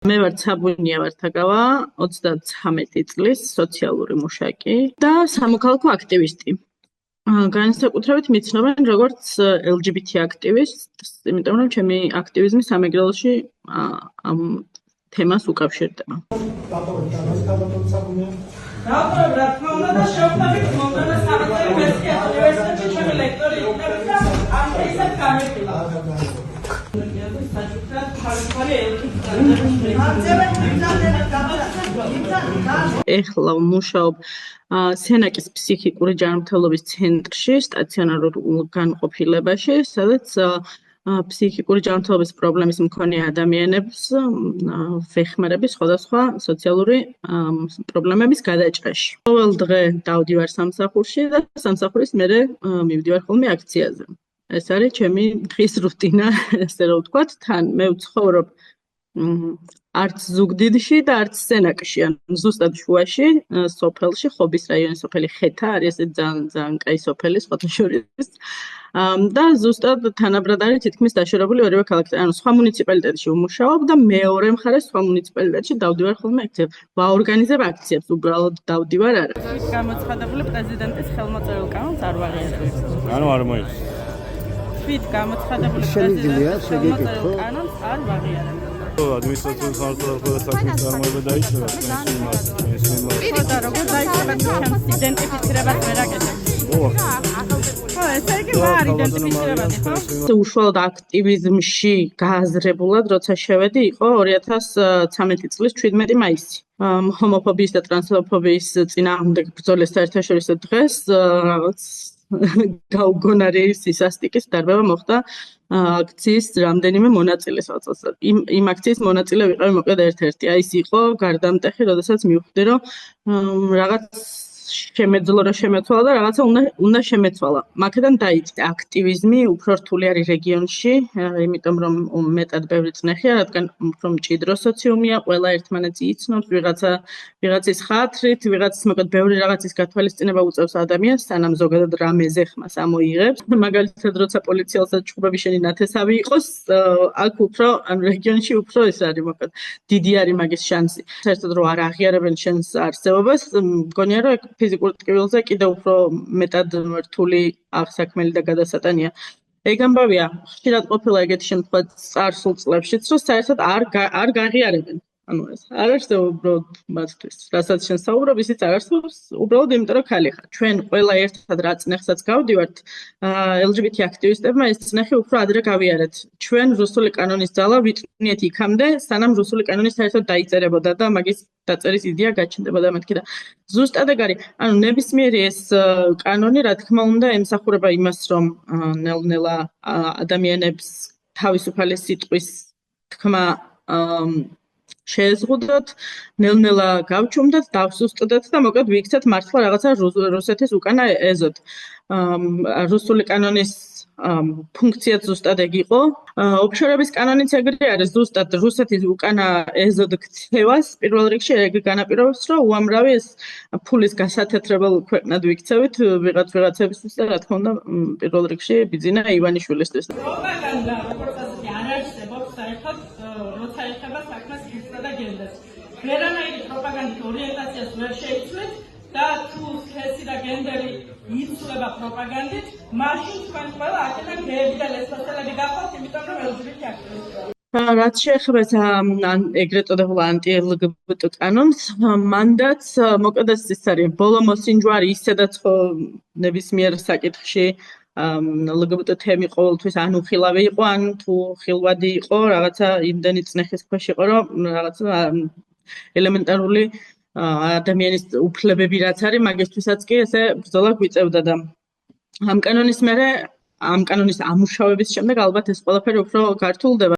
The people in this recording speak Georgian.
მე ვარ ცაბუნია ვართაგავა, 33 წლის სოციალური მუშაკი და სამოქალაქო აქტივისტი. განსაკუთრებით მიცნობენ როგორც LGBT აქტივისტს, იმიტომ რომ ჩემი აქტივიზმი სამეგრელოში ამ თემას უკავშირდება. ეხლა ვმუშაობ სენაკის ფსიქიკური ჯანმრთელობის ცენტრში, სტაციონარულ განყოფილებაში, სადაც ფსიქიკური ჯანმრთელობის პრობლემის მქონე ადამიანებს ვეხმარები სხვადასხვა სოციალური პრობლემების გადაჭრაში. ყოველ დღე დავდივარ სამსახურში და სამსახურის მერე მივდივარ ხოლმე აქციაზე. ეს არის ჩემი დღის რუტინა, ესე რომ ვთქვათ, თან მე ვცხოვრობ არც ზუგდიდში და არც სენაკში, ანუ ზუსტად შუაში, სოფელში, ხობის რაიონის სოფელი ხეთა არის ეს ძალიან კაი სოფელი სხვათა შორის. და ზუსტად თანაბრად არის თითქმის დაშორებული ორივე ქალაქი. ანუ სხვა მუნიციპალიტეტში ვმუშაობ და მეორე მხარეს სხვა მუნიციპალიტეტში დავდივარ ხოლმე აქციებს. ვაორგანიზებ აქციებს, უბრალოდ დავდივარ არა. გამოცხადებული პრეზიდენტის ხელმოწერილ კანონს არ ვაღიარებ. ანუ არ მოიწ. თვით გამოცხადებული პრეზიდენტის ხელმოწერილ კანონს არ ვაღიარებ. ადმინისტრაციული სამართლებრივი საქმის წარმოება დაიწყება ხო და როგორ დაიწყება ჩემს იდენტიფიცირებას ვერ აკეთებ. ხო, ესე იგი ვარ იდენტიფიცირებადი, ხო? უშუალოდ აქტივიზმში გააზრებულად, როცა შევედი, იყო 2013 წლის 17 მაისი. ჰომოფობიის და ტრანსფობიის წინააღმდეგ ბრძოლის საერთაშორისო დღეს რაღაც გაუგონარი სისასტიკის დარბევა მოხდა აქციის რამდენიმე მონაწილეს ვაწევს. იმ აქციის მონაწილე ვიყავი მოკლედ ერთ-ერთი. აი ის იყო გარდამტეხი, როდესაც მივხვდი, რომ რაღაც შემეძლო რა შემეცვალა და რაღაცა უნდა შემეცვალა. მაქედან დაიწყო აქტივიზმი, უფრო რთული არის რეგიონში, იმიტომ რომ მეტად ბევრი წნეხია, რადგან უფრო მჭიდრო სოციუმია, ყველა ერთმანეთს იცნობს, ვიღაცის ხათრით, ვიღაცის მოკლედ ბევრი რაღაცის გათვალისწინება უწევს ადამიანს, სანამ ზოგადად რამეზე ხმას ამოიღებს. მაგალითად, როცა პოლიციელსა ჭუბები შენი ნათესავი იყოს, აქ უფრო, ანუ რეგიონში უფრო ეს არის, მოკლედ დიდი არის მაგის შანსი. საერთოდ რომ არ აღიარებენ შენს არსებობას, მგონია რომ ფიზიკურ ტკივილზე კიდევ უფრო მეტად რთული აღსაქმელი და გადასატანია. ეგ ამბავია, ხშირად ყოფილა ეგეთი შემთხვევა წარსულ წლებშიც, რომ საერთოდ არ გაღიარებენ. ანუ ეს არ არსებობს უბრალოდ მათთვის. რასაც შენ საუბრობ, ისიც არ არსებობს, უბრალოდ იმიტომ რომ ხალი ხარ. ჩვენ ყველა ერთად რა წნეხსაც გავდივართ, LGBT აქტივისტებმა ეს წნეხი უფრო ადრე გავიარეთ. ჩვენ რუსული კანონის ძალა ვიტყნიეთ იქამდე, სანამ რუსული კანონი საერთოდ დაიწერებოდა და მაგის დაწერის იდეა გაჩნდებოდა მეთქი და ზუსტად ეგ არის. ანუ ნებისმიერი ეს კანონი, რა თქმა უნდა, ემსახურება იმას, რომ ნელ-ნელა ადამიანებს თავისუფალი სიტყვის თქმა შეეზღუდოთ, ნელ-ნელა გავჩუმდეთ, დავსუსტდეთ და მოკლედ ვიქცეთ მართლა რაღაცა რუსეთის უკანა ეზოდ. რუსული კანონის ფუნქციაც ზუსტად ეგ იყო. ოფშორების კანონიც ეგრე არის, ზუსტად რუსეთის უკანა ეზოდ ქცევას პირველ რიგში ეგ განაპირობებს, რომ უამრავი ეს ფულის გასათეთრებელ ქვეყნად ვიქცევით ვიღაცებისთვის და რა თქმა უნდა პირველ რიგში ბიძინა ივანიშვილისთვის. პროპაგანდა როგორც ასეთი არ არსებობს საერთოდ, როცა ეხება საქმეს ისრა და გენდერს. ვერანაირი პროპაგანდით ორიენტაციას ვერ შეიცვლით და თუ სქესი და გენდერი იცვლება პროპაგანდით, მაშინ თქვენ ყველა აქედან გეები და ლესბოსელები გახვალთ, იმიტომ რომ LGBT აქტივისტები. რაც შეეხება ეგრეთ წოდებულ ანტი-LGBT კანონს, მანდაც მოკლედ ის არის ბოლო მოსინჯვარი ისედაც ხო ნებისმიერ საკითხში LGBT თემი ყოველთვის ან უხილავი იყო, ან თუ ხილვადი იყო, რაღაცა იმდენი წნეხის ქვეშ იყო, რომ რაღაცა ელემენტარული ადამიანის უფლებები რაც არის, მაგისთვისაც კი ესე ბრძოლა გვიწევდა და ამ კანონის ამუშავების შემდეგ ალბათ ეს ყველაფერი უფრო გართულდება.